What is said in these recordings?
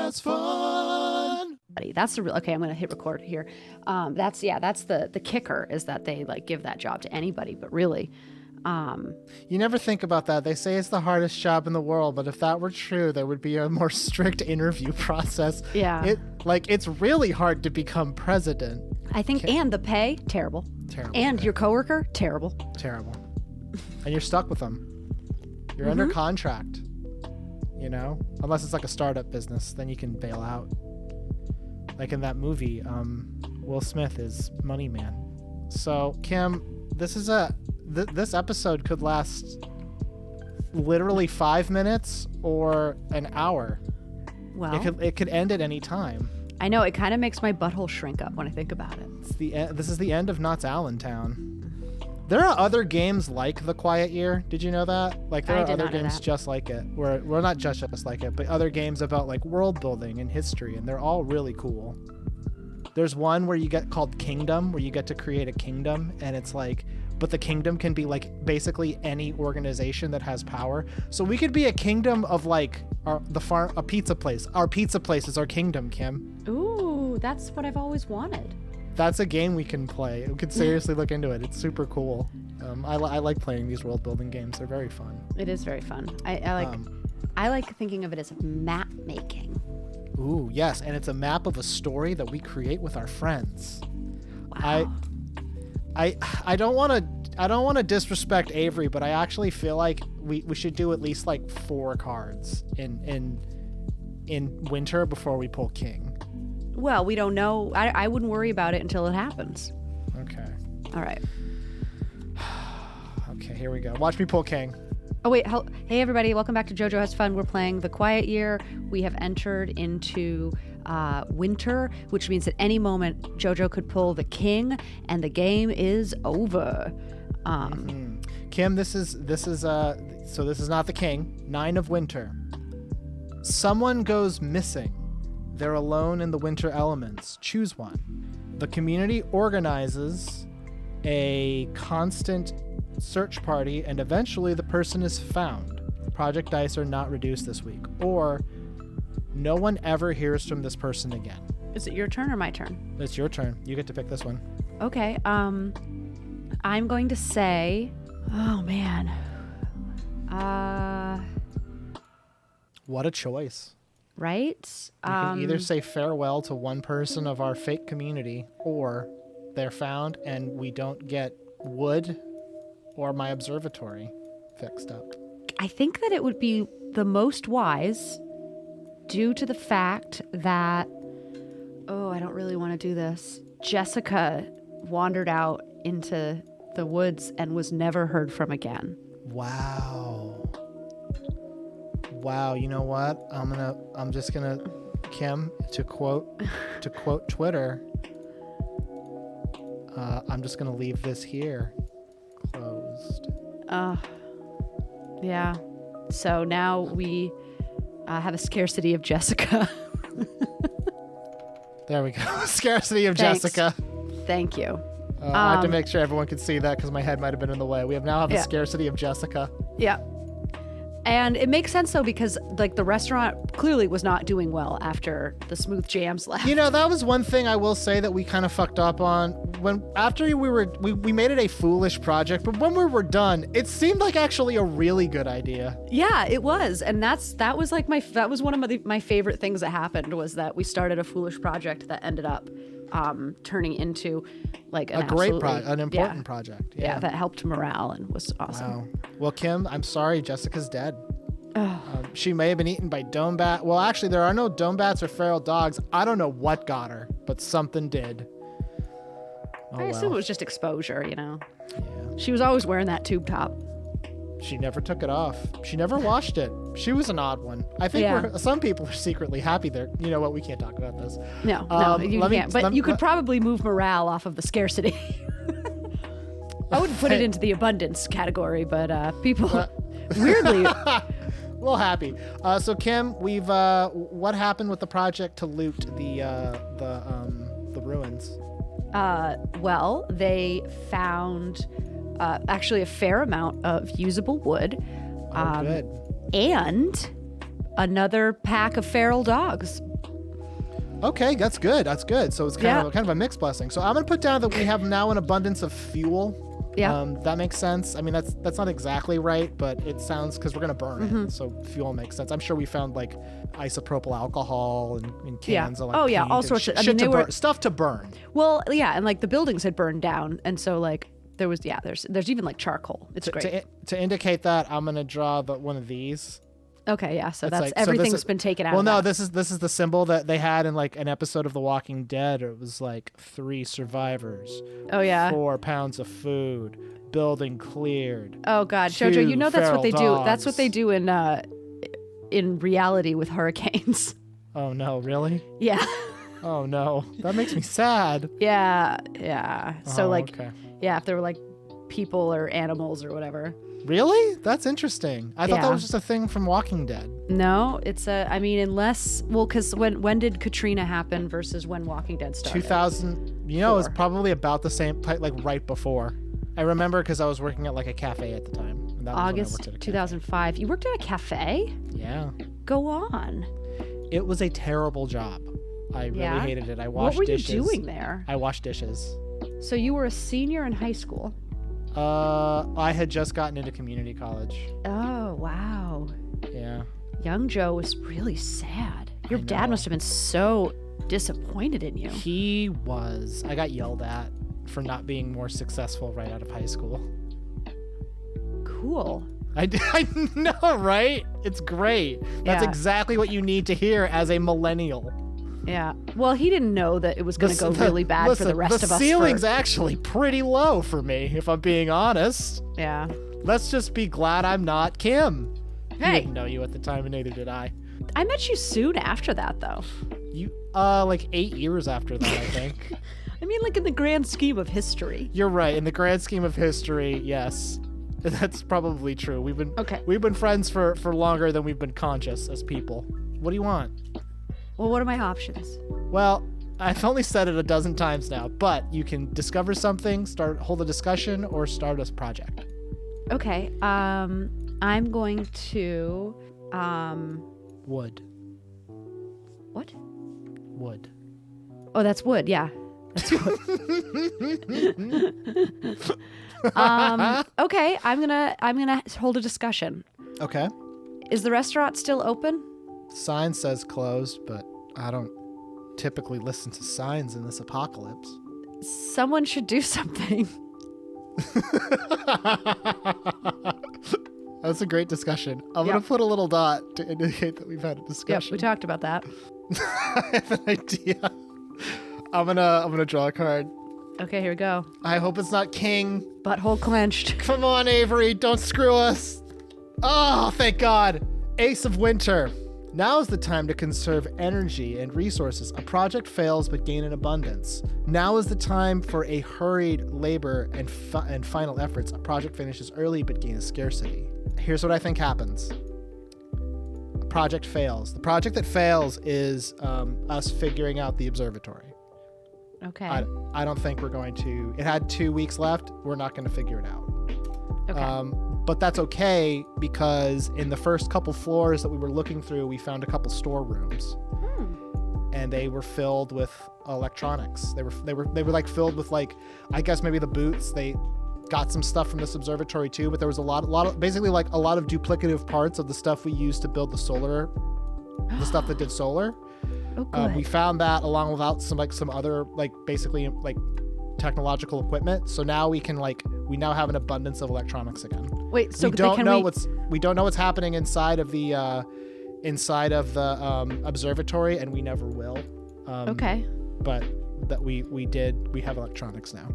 has fun. That's the real, okay, I'm going to hit record here. That's the kicker, is that they like give that job to anybody, but really, you never think about that. They say it's the hardest job in the world, but if that were true, there would be a more strict interview process. Yeah. It's really hard to become president. I think, and the pay, terrible. Terrible. And pay. your coworker, terrible. Terrible. And you're stuck with them. You're under contract, you know, unless it's like a startup business, then you can bail out. Like in that movie, Will Smith is Money Man. So Kim, this episode could last literally 5 minutes or an hour. Well, it could end at any time. I know, it kind of makes my butthole shrink up when I think about it. This is the end of Knott's Allentown. There are other games like The Quiet Year. Did you know that? Like there are other games just like it. Well, not just like it, but other games about like world building and history, and they're all really cool. There's one where you get called Kingdom, where you get to create a kingdom, and it's like, but the kingdom can be like basically any organization that has power. So we could be a kingdom of like a pizza place. Our pizza place is our kingdom, Kim. Ooh, that's what I've always wanted. That's a game we can play. We could seriously look into it. It's super cool. I like playing these world building games. They're very fun. It is very fun. I like thinking of it as map making. Ooh, yes, and it's a map of a story that we create with our friends. Wow. I don't want to disrespect Avery, but I actually feel like we should do at least like 4 cards in winter before we pull king. Well, we don't know. I wouldn't worry about it until it happens. Okay. All right. Okay, here we go. Watch me pull king. Oh, wait. Hey, everybody. Welcome back to JoJo Has Fun. We're playing The Quiet Year. We have entered into winter, which means at any moment JoJo could pull the king and the game is over. Kim, this is not the king. 9 of winter. Someone goes missing. They're alone in the winter elements. Choose one. The community organizes a constant search party, and eventually the person is found. Project dice are not reduced this week. Or no one ever hears from this person again. Is it your turn or my turn? It's your turn. You get to pick this one. Okay. I'm going to say, oh man. What a choice. Right? You can either say farewell to one person of our fake community, or they're found and we don't get wood or my observatory fixed up. I think that it would be the most wise, due to the fact that, I don't really want to do this. Jessica wandered out into the woods and was never heard from again. Wow, you know what? I'm just gonna, Kim, to quote Twitter, I'm just gonna leave this here closed. Yeah. So now we have a scarcity of Jessica. There we go. Scarcity of Thanks. Jessica. Thank you. I have to make sure everyone could see that because my head might have been in the way. We now have a scarcity of Jessica. Yeah. And it makes sense, though, because like the restaurant clearly was not doing well after the smooth jams left. You know, that was one thing I will say that we kind of fucked up on. After we made it a foolish project, but when we were done, it seemed like actually a really good idea. Yeah, it was. And that was one of my favorite things that happened, was that we started a foolish project that ended up turning into like an important project. Yeah, that helped morale and was awesome. Wow. Well, Kim, I'm sorry, Jessica's dead. She may have been eaten by dome bat. Well, actually, there are no dome bats or feral dogs. I don't know what got her, but something did. I assume it was just exposure, you know. Yeah. She was always wearing that tube top. She never took it off. She never washed it. She was an odd one. I think some people are secretly happy there. You know what? We can't talk about this. No, you can't. But you could probably move morale off of the scarcity. I wouldn't put it into the abundance category, but people weirdly. A little happy. So Kim, we've what happened with the project to loot the ruins? Well, they found actually a fair amount of usable wood. Good. And another pack of feral dogs. Okay, that's good. That's good. So it's kind of a mixed blessing. So I'm gonna put down that we have now an abundance of fuel. Yeah. That makes sense. I mean, that's not exactly right, but it sounds, because we're gonna burn it, so fuel makes sense. I'm sure we found like isopropyl alcohol and cans of like paint all sorts of stuff to burn. Well, yeah, and like the buildings had burned down, and so like there was there's even like charcoal. It's great. To indicate that, I'm gonna draw one of these. Okay, yeah. So that's like, everything's been taken out. Well, of no, that. this is the symbol that they had in like an episode of The Walking Dead. It was like 3 survivors. Oh yeah. 4 pounds of food. Building cleared. Oh God, Jojo, you know that's what they do. dogs. That's what they do in reality with hurricanes. Oh no, really? Yeah. Oh no, that makes me sad. Yeah. So okay. if there were like people or animals or whatever. Really? That's interesting. I thought that was just a thing from Walking Dead. No, it's because when did Katrina happen versus when Walking Dead started? 2000. You know, it's probably about the same, like right before. I remember because I was working at like a cafe at the time. And that August 2005. You worked at a cafe? Yeah. Go on. It was a terrible job. I really hated it. I washed dishes. What were you doing there? I washed dishes. So you were a senior in high school? I had just gotten into community college. Oh, wow. Yeah. Young Joe was really sad. Your dad must have been so disappointed in you. He was. I got yelled at for not being more successful right out of high school. Cool. I know, right? It's great. That's exactly what you need to hear as a millennial. Yeah. Well, he didn't know that it was going to go really bad for the rest of us. The ceiling's actually pretty low for me, if I'm being honest. Yeah. Let's just be glad I'm not Kim. Hey. He didn't know you at the time, and neither did I. I met you soon after that, though. You, like 8 years after that, I think. I mean, like in the grand scheme of history. You're right. In the grand scheme of history, yes. That's probably true. We've been friends for longer than we've been conscious as people. What do you want? Well, what are my options? Well, I've only said it a dozen times now, but you can discover something, hold a discussion, or start a project. Okay. I'm going to Wood. What? Wood. Oh, that's wood. Yeah. That's wood. Okay, I'm gonna hold a discussion. Okay. Is the restaurant still open? Sign says closed, but I don't typically listen to signs in this apocalypse. Someone should do something. That's a great discussion. I'm gonna put a little dot to indicate that we've had a discussion. Yep, we talked about that. I have an idea. I'm gonna draw a card. Okay, here we go. I hope it's not king. Butthole clenched. Come on, Avery, don't screw us. Oh, thank God. Ace of Winter. Now is the time to conserve energy and resources. A project fails but gain in abundance. Now is the time for a hurried labor and final efforts. A project finishes early but gains scarcity. Here's what I think happens. A project fails. The project that fails is us figuring out the observatory. Okay. I don't think we're going to. It had 2 weeks left. We're not going to figure it out. Okay. But that's okay because in the first couple floors that we were looking through, we found a couple storerooms, and they were filled with electronics. They were like filled with like, I guess maybe the boots. They got some stuff from this observatory too, but there was a lot of basically like a lot of duplicative parts of the stuff we used to build the stuff that did solar. Oh, good. We found that along with some other like basically like technological equipment. So now we now have an abundance of electronics again. Wait, so we don't know what's happening inside of the observatory, and we never will. Okay. But that we have electronics now.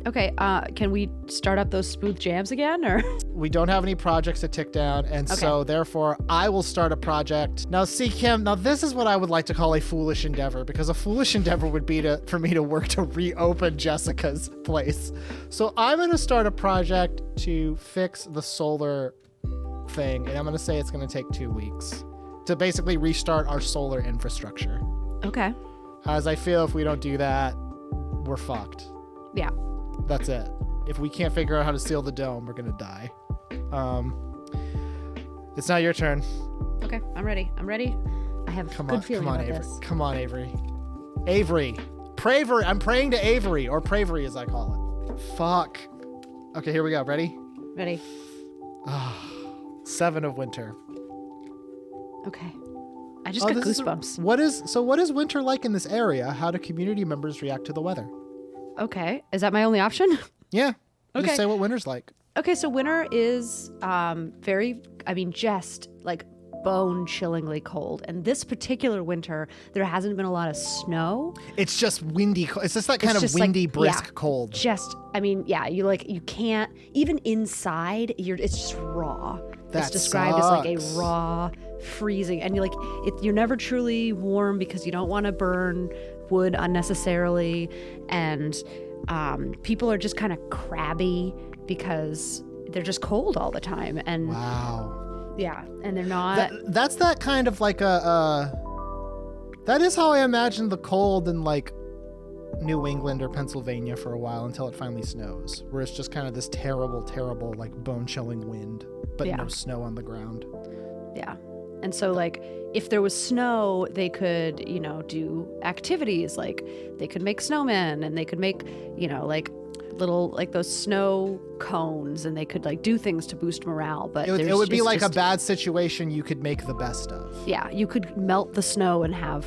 Okay, can we start up those smooth jams again, or? We don't have any projects to tick down, and so therefore I will start a project. Now see, Kim, this is what I would like to call a foolish endeavor, because a foolish endeavor would be for me to work to reopen Jessica's place. So I'm going to start a project to fix the solar thing, and I'm going to say it's going to take 2 weeks to basically restart our solar infrastructure. Okay. As I feel if we don't do that, we're fucked. Yeah. That's it. If we can't figure out how to seal the dome, we're gonna die. It's now your turn. Okay, I'm ready. I have a good feeling about Avery. this. Come on, Avery. Avery. Pravery. I'm praying to Avery, or Pravery as I call it. Fuck. Okay, here we go. Ready? Ready. 7 of winter. Okay. I just got goosebumps. What is winter like in this area? How do community members react to the weather? Okay. Is that my only option? Yeah. Okay. Just say what winter's like. Okay, so winter is just like bone-chillingly cold. And this particular winter, there hasn't been a lot of snow. It's just windy. It's just that kind of windy, brisk cold. You can't, even inside, it's just raw. That it's described as like a sucks. raw, freezing. And you're never truly warm because you don't want to burn wood unnecessarily. And people are just kind of crabby because they're just cold all the time. And wow. Yeah, and they're not. That's that kind of like that is how I imagine the cold in like New England or Pennsylvania for a while until it finally snows, where it's just kind of this terrible, terrible like bone-chilling wind, but no snow on the ground. Yeah. And so like if there was snow, they could, do activities like they could make snowmen and they could make, like little like those snow cones and they could like do things to boost morale. But it would be like a bad situation you could make the best of. Yeah, you could melt the snow and have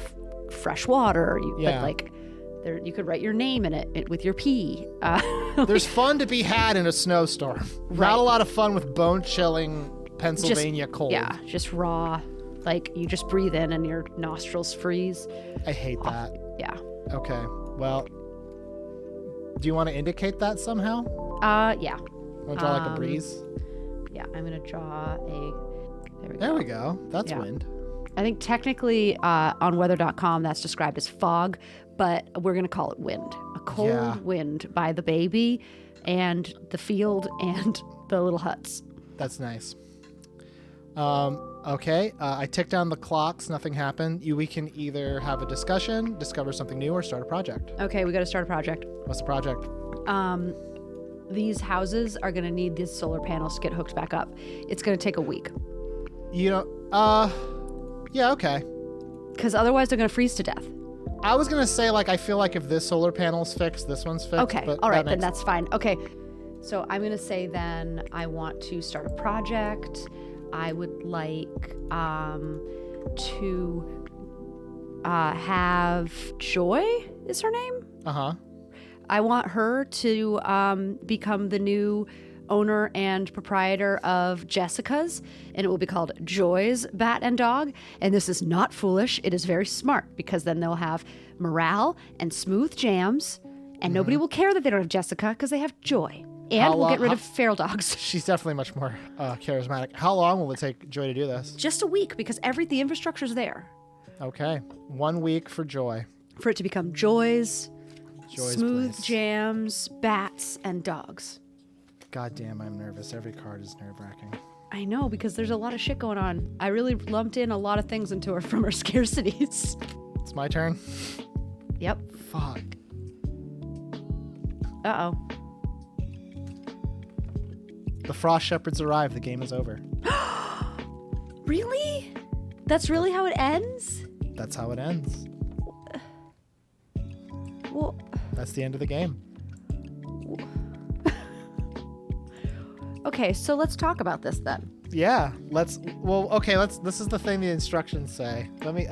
fresh water. You could write your name in it with your pee. There's fun to be had in a snowstorm. Right. Not a lot of fun with bone-chilling Pennsylvania cold. Yeah, just raw. Like you just breathe in and your nostrils freeze. I hate that. Yeah. Okay. Well, do you want to indicate that somehow? Yeah. Want to draw like a breeze? Yeah, I'm gonna draw a. There we go. That's wind. I think technically on weather.com that's described as fog, but we're gonna call it wind. A cold wind by the baby, and the field and the little huts. That's nice. Okay. I tick down the clocks. Nothing happened. We can either have a discussion, discover something new, or start a project. Okay, we got to start a project. What's the project? These houses are going to need these solar panels to get hooked back up. It's going to take a week. Yeah, okay. Because otherwise they're going to freeze to death. I was going to say, I feel like if this solar panel's fixed, this one's fixed. Okay, all right, then that's fine. Okay, so I'm going to say then I want to start a project. I would like to have Joy, is her name? Uh-huh. I want her to become the new owner and proprietor of Jessica's, and it will be called Joy's Bat and Dog. And this is not foolish. It is very smart because then they'll have morale and smooth jams, and nobody will care that they don't have Jessica because they have Joy. And we'll get rid of feral dogs. She's definitely much more charismatic. How long will it take Joy to do this? Just a week because the infrastructure's there. Okay. 1 week for Joy. For it to become Joy's smooth place. jams, bats, and dogs. God damn, I'm nervous. Every card is nerve-wracking. I know, because there's a lot of shit going on. I really lumped in a lot of things into her from her scarcities. It's my turn? Yep. Fuck. Uh-oh. The Frost Shepherds arrive. The game is over. Really? That's really how it ends? That's how it ends. Well... That's the end of the game. Okay, so let's talk about this then. Yeah, this is the thing the instructions say. Let me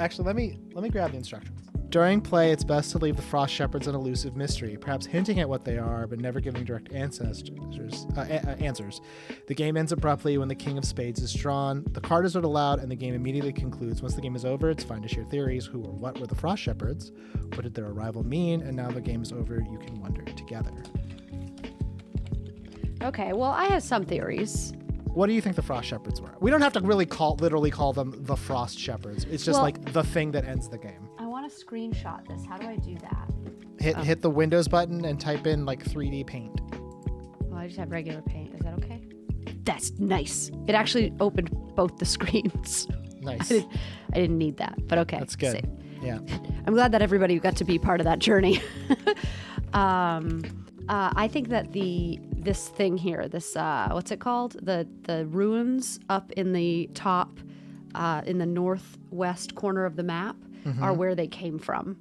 grab the instructions. During play, it's best to leave the Frost Shepherds an elusive mystery, perhaps hinting at what they are, but never giving direct answers. The game ends abruptly when the King of Spades is drawn. The card is read aloud, and the game immediately concludes. Once the game is over, it's fine to share theories. Who or what were the Frost Shepherds? What did their arrival mean? And now the game is over, you can wonder together. Okay, well, I have some theories. What do you think the Frost Shepherds were? We don't have to really literally call them the Frost Shepherds. It's just the thing that ends the game. I want to screenshot this. How do I do that? Hit the Windows button and type in 3D paint. Well, I just have regular paint. Is that okay? That's nice. It actually opened both the screens. Nice. I didn't need that, but okay. That's good. Safe. Yeah. I'm glad that everybody got to be part of that journey. I think that this thing here, this what's it called? The ruins up in the top in the northwest corner of the map are where they came from.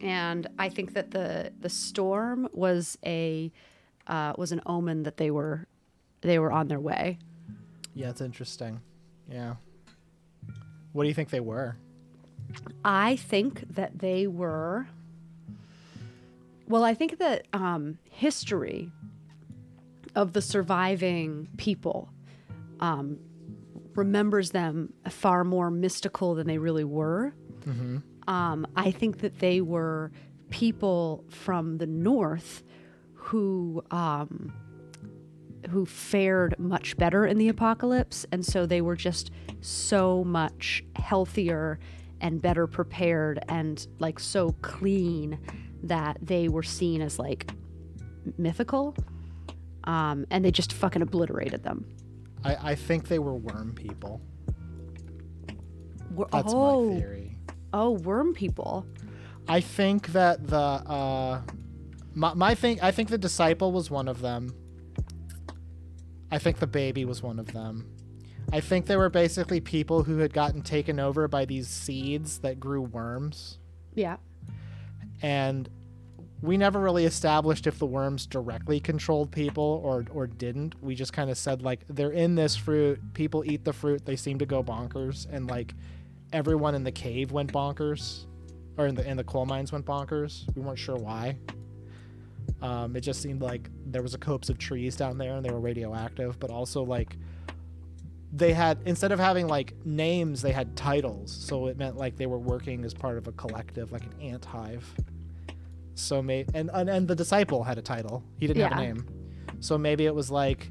And I think that the storm was an omen that they were on their way. Yeah, it's interesting. Yeah. What do you think they were? I think that they were. Well, I think that history of the surviving people remembers them far more mystical than they really were. I think that they were people from the north who fared much better in the apocalypse, and so they were just so much healthier and better prepared and like so clean that they were seen as like mythical, and they just fucking obliterated them. I think they were worm people. That's my theory. Oh, worm people. I think that I think the disciple was one of them. I think the baby was one of them. I think they were basically people who had gotten taken over by these seeds that grew worms. Yeah. And we never really established if the worms directly controlled people or didn't. We just kind of said, like, they're in this fruit. People eat the fruit. They seem to go bonkers. And, like, everyone in the cave went bonkers. Or in the coal mines went bonkers. We weren't sure why. It just seemed like there was a copse of trees down there and they were radioactive. But also, like, they had, instead of having, like, names, they had titles. So it meant, like, they were working as part of a collective, like an ant hive. So and the disciple had a title. He didn't have a name. So maybe it was like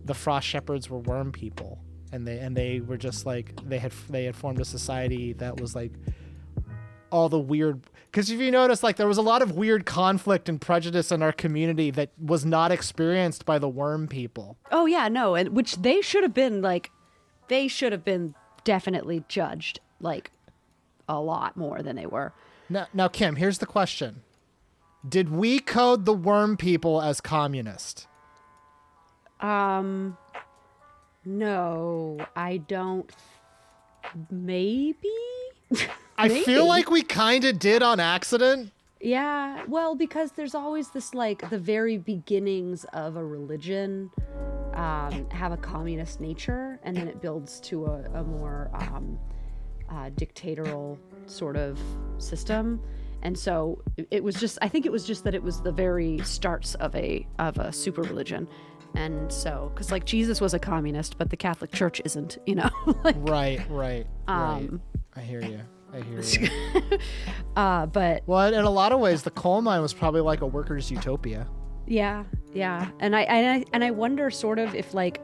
the frost shepherds were worm people, and they were just like they had formed a society that was like all the weird. Because if you notice, like, there was a lot of weird conflict and prejudice in our community that was not experienced by the worm people. Oh yeah, no, and which they should have been definitely judged like a lot more than they were. Now, Kim, here's the question. Did we code the worm people as communist? No, I don't. Maybe? I feel like we kind of did on accident. Yeah, well, because there's always this, like, the very beginnings of a religion have a communist nature, and then it builds to a more dictatorial sort of system. And so it was just, I think it was just that it was the very starts of a super religion. And so, because, like, Jesus was a communist, but the Catholic Church isn't, you know? Like, right. I hear you. But well, in a lot of ways, the coal mine was probably like a worker's utopia. Yeah. And I wonder sort of if, like,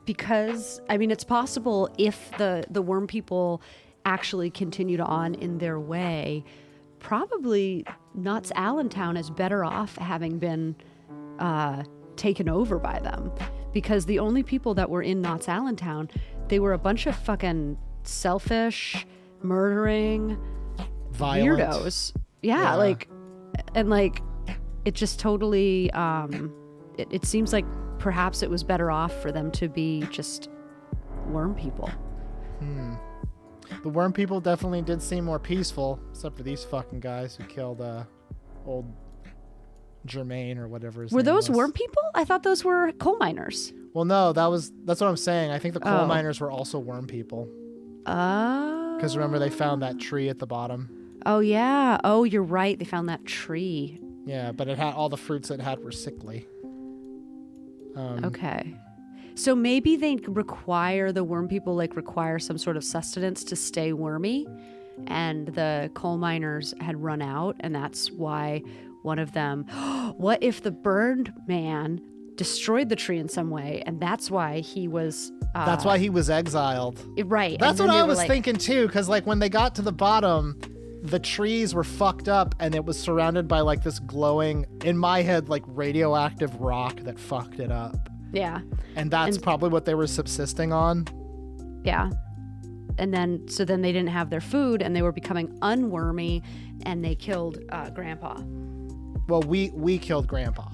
because, I mean, it's possible if the worm people actually continued on in their way, probably Knott's Allentown is better off having been taken over by them, because the only people that were in Knott's Allentown, they were a bunch of fucking selfish, murdering, violent weirdos. Yeah, like, and like, it just totally, it seems like perhaps it was better off for them to be just worm people. The worm people definitely did seem more peaceful, except for these fucking guys who killed old Germain or whatever his name was. Were those was. worm people? I thought those were coal miners. Well, no, that's what I'm saying. I think the coal miners were also worm people. Because remember, they found that tree at the bottom. Oh, yeah. Oh, you're right. They found that tree. Yeah, but it had all the fruits it had were sickly. Okay. So maybe they require, the worm people, like, require some sort of sustenance to stay wormy, and the coal miners had run out, and that's why one of them, what if the burned man destroyed the tree in some way, and that's why he was that's why he was exiled. Right. That's what I was thinking too, because, like, when they got to the bottom, the trees were fucked up, and it was surrounded by, like, this glowing, in my head, like, radioactive rock that fucked it up. Yeah. And that's probably what they were subsisting on. Yeah. And then, so then they didn't have their food, and they were becoming unwormy, and they killed Grandpa. Well, we killed Grandpa.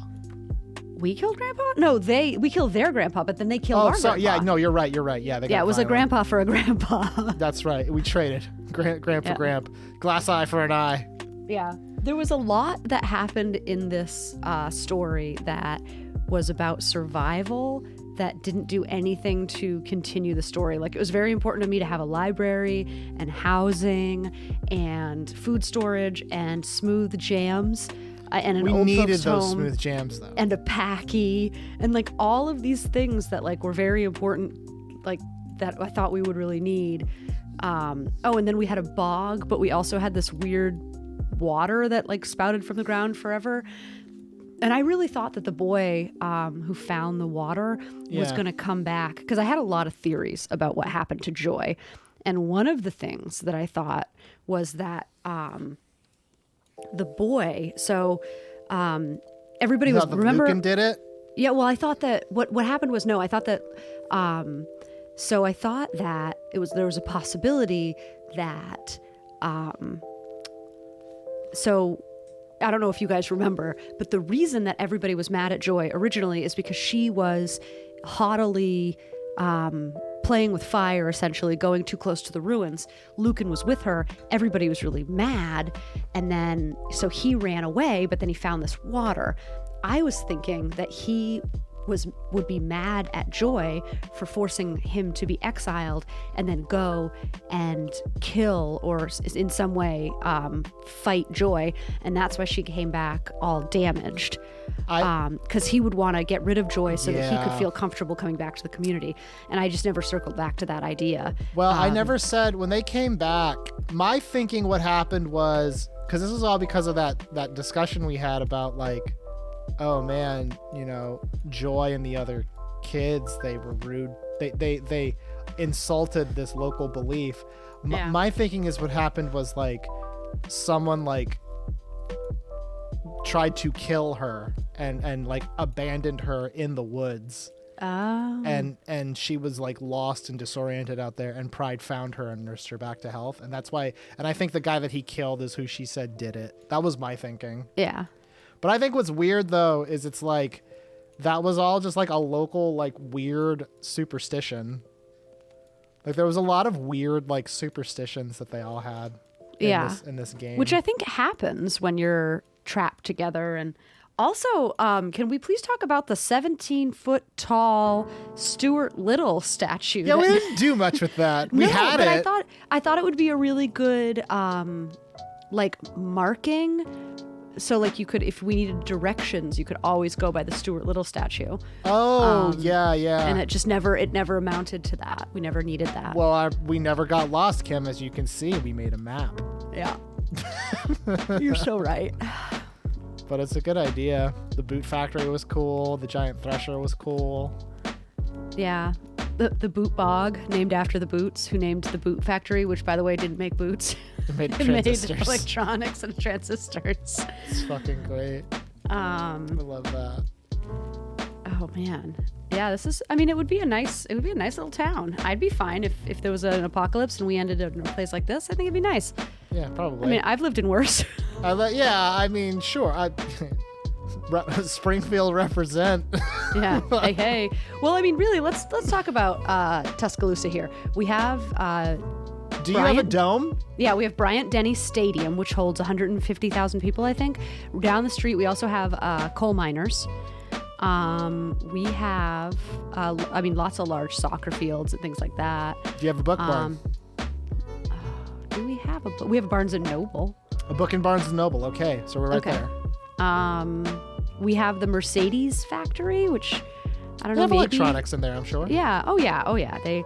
We killed Grandpa? No, we killed their grandpa, but then they killed our grandpa. Yeah, no, you're right. Yeah, they got it was violent. a grandpa for a grandpa. That's right. We traded Gramp for Gramp. Glass eye for an eye. Yeah. There was a lot that happened in this story that was about survival that didn't do anything to continue the story. Like, it was very important to me to have a library and housing and food storage and smooth jams. And an old needed folks those home, smooth jams, though. and a packy, and like all of these things that like were very important, like that I thought we would really need. And then we had a bog, but we also had this weird water that like spouted from the ground forever. And I really thought that the boy who found the water was going to come back, because I had a lot of theories about what happened to Joy. And one of the things that I thought was that the boy, everybody was, remember, Lucan did it? Yeah, well, I thought that what happened was, I thought that I thought that there was a possibility that I don't know if you guys remember, but the reason that everybody was mad at Joy originally is because she was haughtily playing with fire, essentially going too close to the ruins. Lucan was with her. Everybody was really mad. And then, so he ran away, but then he found this water. I was thinking that he would be mad at Joy for forcing him to be exiled and then go and kill or in some way fight Joy, and that's why she came back all damaged, because he would want to get rid of Joy so that he could feel comfortable coming back to the community. And I just never circled back to that idea. Well, I never said when they came back, my thinking what happened was, because this was all because of that discussion we had about like, oh man, Joy and the other kids, they were rude. They insulted this local belief. My thinking is what happened was like someone like tried to kill her and like abandoned her in the woods. Oh. And she was like lost and disoriented out there, and Pride found her and nursed her back to health. And that's why, and I think the guy that he killed is who she said did it. That was my thinking. Yeah. But I think what's weird, though, is it's like that was all just like a local, like weird superstition. Like there was a lot of weird, like superstitions that they all had in this game. Which I think happens when you're trapped together. And also, can we please talk about the 17-foot tall Stuart Little statue? Yeah, we didn't do much with that. We had but it. I thought it would be a really good, like marking. So like you could, if we needed directions, you could always go by the Stuart Little statue. Oh, yeah. And it never amounted to that. We never needed that. Well, we never got lost, Kim. As you can see, we made a map. Yeah. You're so right. But it's a good idea. The boot factory was cool. The giant thresher was cool. Yeah. The boot bog, named after the Boots, who named the boot factory, which by the way didn't make boots. It made transistors. It made electronics and transistors. It's fucking great. I love that. Oh man. Yeah, it would be a nice little town. I'd be fine if there was an apocalypse and we ended up in a place like this. I think it'd be nice. Yeah, probably. I mean, I've lived in worse. Sure. Springfield represent. Yeah. Hey. Well, I mean, really, let's talk about Tuscaloosa here. We have Do you have a dome? Yeah, we have Bryant Denny Stadium, which holds 150,000 people, I think. Down the street, we also have coal miners. We have, lots of large soccer fields and things like that. Do you have a book barn? Do we have we have a Barnes & Noble. A book in Barnes & Noble. Okay, so we're right there. We have the Mercedes factory, which I don't know. They have electronics in there, I'm sure. Yeah. Oh yeah. They.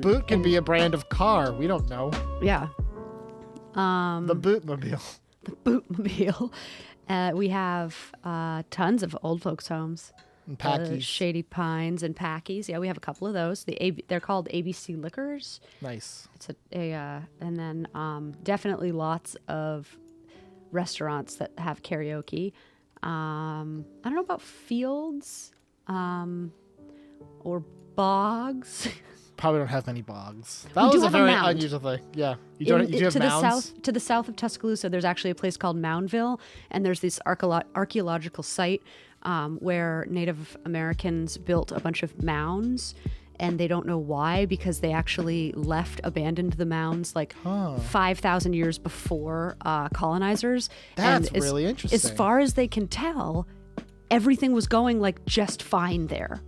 Boot can be a brand of car. We don't know. Yeah. The Bootmobile. The Bootmobile. We have tons of old folks' homes. And Packies. Shady Pines and Packies. Yeah, we have a couple of those. They're called ABC Liquors. Nice. It's and then definitely lots of restaurants that have karaoke. I don't know about fields or bogs. Probably don't have many bogs. That was a very unusual thing. Yeah. You have mounds? To the south of Tuscaloosa, there's actually a place called Moundville, and there's this archaeological site where Native Americans built a bunch of mounds, and they don't know why, because they actually abandoned the mounds like 5,000 years before colonizers. That's and really interesting. As far as they can tell, everything was going like just fine there,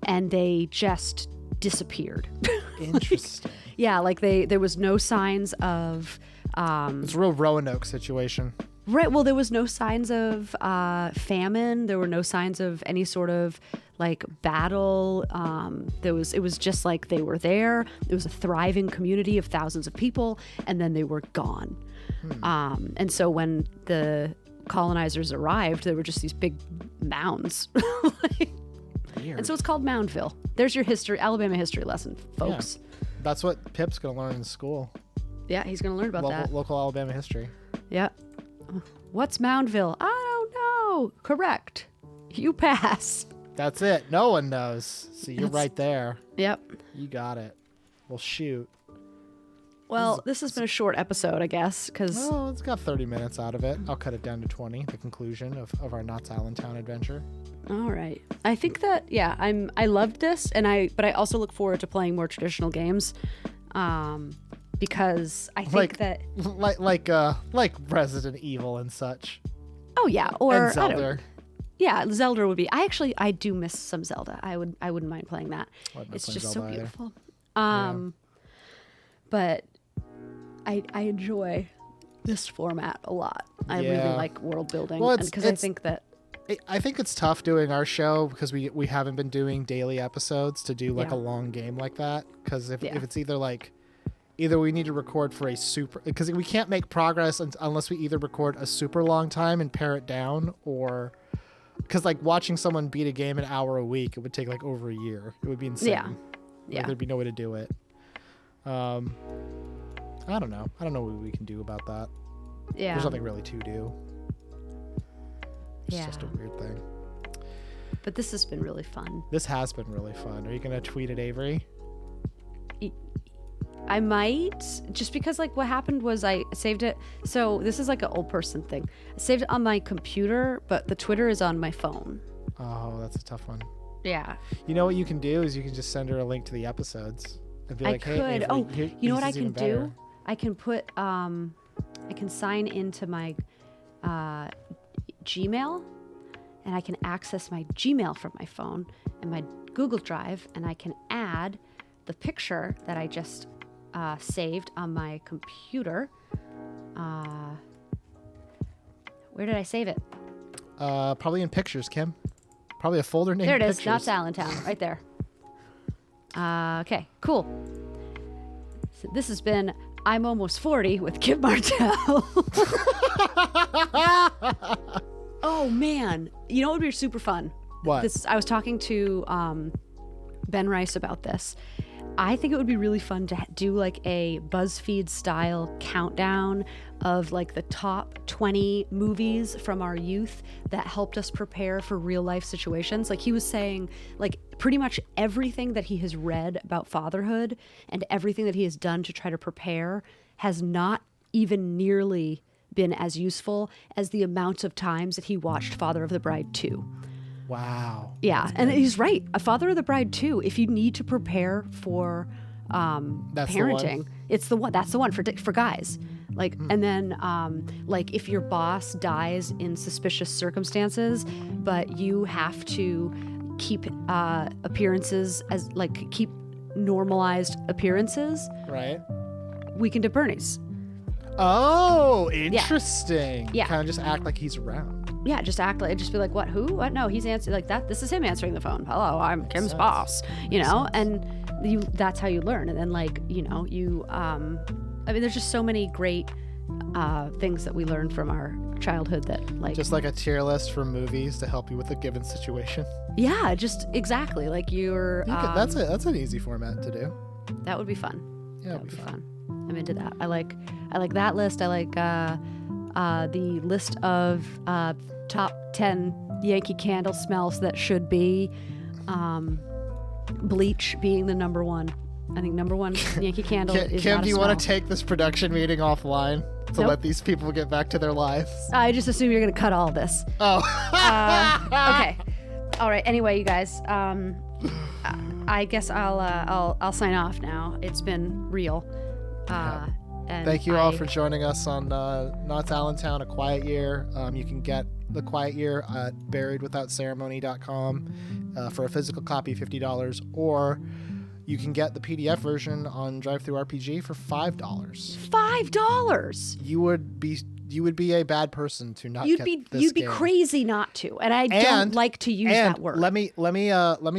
and they just disappeared. Interesting. Yeah, like there was no signs of it's a real Roanoke situation. Right. Well, there was no signs of famine. There were no signs of any sort of like battle. It was just like they were there. It was a thriving community of thousands of people, and then they were gone. And so when the colonizers arrived, there were just these big mounds. And so it's called Moundville. There's your Alabama history lesson, folks. Yeah. That's what Pip's going to learn in school. Yeah, he's going to learn about that. Local Alabama history. Yeah. What's Moundville? I don't know. Correct. You pass. That's it. No one knows. So you're right there. Yep. You got it. Well, shoot. Well, this has been a short episode, I guess, because... Well, it's got 30 minutes out of it. I'll cut it down to 20, the conclusion of our Knott's Allentown adventure. All right. I think that, yeah, I loved this, but I also look forward to playing more traditional games, because I think that... Like Resident Evil and such. Oh, yeah. Or and Zelda. Yeah, Zelda would be... I do miss some Zelda. I wouldn't mind playing that. It's just Zelda so beautiful. Yeah. But I enjoy this format a lot. I really like world building, because I think that... I think it's tough doing our show because we haven't been doing daily episodes to do like a long game like that. Because if it's either we need to record for a super... Because we can't make progress unless we either record a super long time and pare it down, or... Because like watching someone beat a game an hour a week, it would take like over a year. It would be insane. Yeah. There'd be no way to do it. I don't know. I don't know what we can do about that. Yeah. There's nothing really to do. It's just a weird thing. But this has been really fun. This has been really fun. Are you going to tweet at Avery? I might, just because like what happened was I saved it. So this is like an old person thing. I saved it on my computer, but the Twitter is on my phone. Oh, that's a tough one. Yeah. You know what you can do is you can just send her a link to the episodes and be like, hey, Avery, you know what I can do? I can put, I can sign into my Gmail, and I can access my Gmail from my phone and my Google Drive, and I can add the picture that I just saved on my computer. Where did I save it? Probably in Pictures, Kim. Probably a folder named There it is, Pictures. Knott's Allentown, right there. Okay, cool. So this has been I'm Almost 40 with Kim Martell. Oh, man. You know what would be super fun? What? I was talking to Ben Rice about this. I think it would be really fun to do like a BuzzFeed style countdown of like the top 20 movies from our youth that helped us prepare for real life situations. Like he was saying, like pretty much everything that he has read about fatherhood and everything that he has done to try to prepare has not even nearly been as useful as the amounts of times that he watched Father of the Bride 2. Wow. Yeah, and he's right. A Father of the Bride 2, if you need to prepare for parenting, it's the one. That's the one for guys. Like, and then like if your boss dies in suspicious circumstances, but you have to keep appearances as like keep normalized appearances. Right. Weekend at Bernie's. Oh, interesting. Yeah. Kind of just act like he's around. Yeah, just be like, what, who, what? No, he's answering like that. This is him answering the phone. Hello, I'm Kim's boss, you know, and that's how you learn. And then like, you know, I mean, there's just so many great things that we learned from our childhood that like. Just like a tier list for movies to help you with a given situation. Yeah, just exactly. Like that's an easy format to do. That would be fun. Yeah, that would be fun. I'm into that. I like that list. I like the list of top 10 Yankee Candle smells that should be. Bleach being the number one. I think number one Yankee Candle is Kim, not a do you smell. want to take this production meeting offline? to let these people get back to their lives. I just assume you're going to cut all this. Oh. Okay. All right. Anyway, you guys, I guess I'll sign off now. It's been real. And thank you all for joining us on Knott's Allentown, A Quiet Year. You can get The Quiet Year at buriedwithoutceremony.com for a physical copy, $50, or you can get the PDF version on DriveThruRPG for $5. $5. You would be a bad person to not get this You'd be game. Crazy not to, and I don't like to use that word. Let me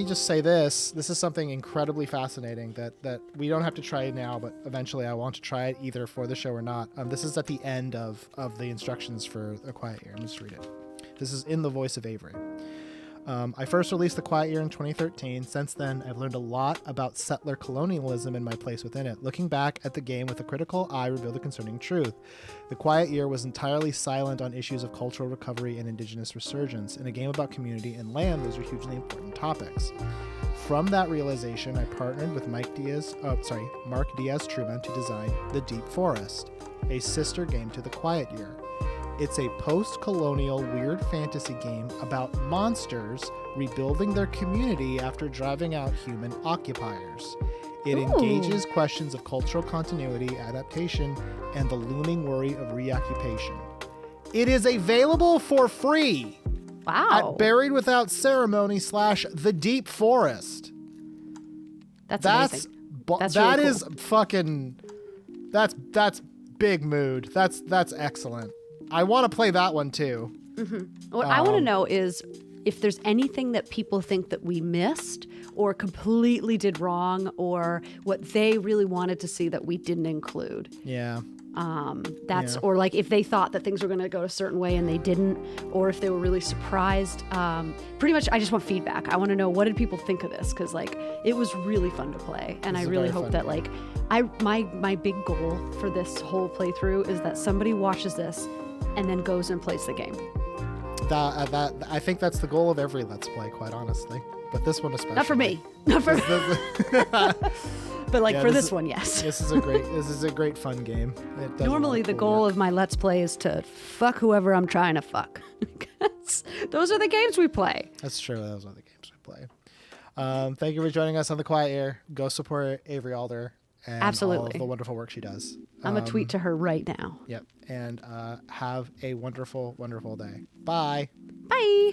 just say this. This is something incredibly fascinating that we don't have to try it now, but eventually I want to try it either for the show or not. This is at the end of the instructions for A Quiet Year. I'm just read it. This is in the voice of Avery. I first released The Quiet Year in 2013. Since then, I've learned a lot about settler colonialism and my place within it. Looking back at the game with a critical eye revealed a concerning truth. The Quiet Year was entirely silent on issues of cultural recovery and indigenous resurgence. In a game about community and land, those are hugely important topics. From that realization, I partnered with Mark Diaz-Truman to design The Deep Forest, a sister game to The Quiet Year. It's a post-colonial weird fantasy game about monsters rebuilding their community after driving out human occupiers. It engages questions of cultural continuity, adaptation, and the looming worry of reoccupation. It is available for free at Buried Without Ceremony / The Deep Forest. That's amazing. That's big mood. That's excellent. I want to play that one too. Mm-hmm. What I want to know is if there's anything that people think that we missed or completely did wrong, or what they really wanted to see that we didn't include. Yeah. Or like if they thought that things were going to go a certain way and they didn't, or if they were really surprised. Pretty much, I just want feedback. I want to know, what did people think of this? Because like it was really fun to play, and I really hope that like my big goal for this whole playthrough is that somebody watches this and then goes and plays the game. I think that's the goal of every Let's Play, quite honestly. But this one especially. Not for me. Not for me. But like for this one, yes. This is a great fun game. Normally the goal of my Let's Play is to fuck whoever I'm trying to fuck. Those are the games we play. That's true. Those are the games we play. Thank you for joining us on The Quiet Year. Go support Avery Alder and all of the wonderful work she does. I'm going to tweet to her right now. Yep. And have a wonderful, wonderful day. Bye. Bye.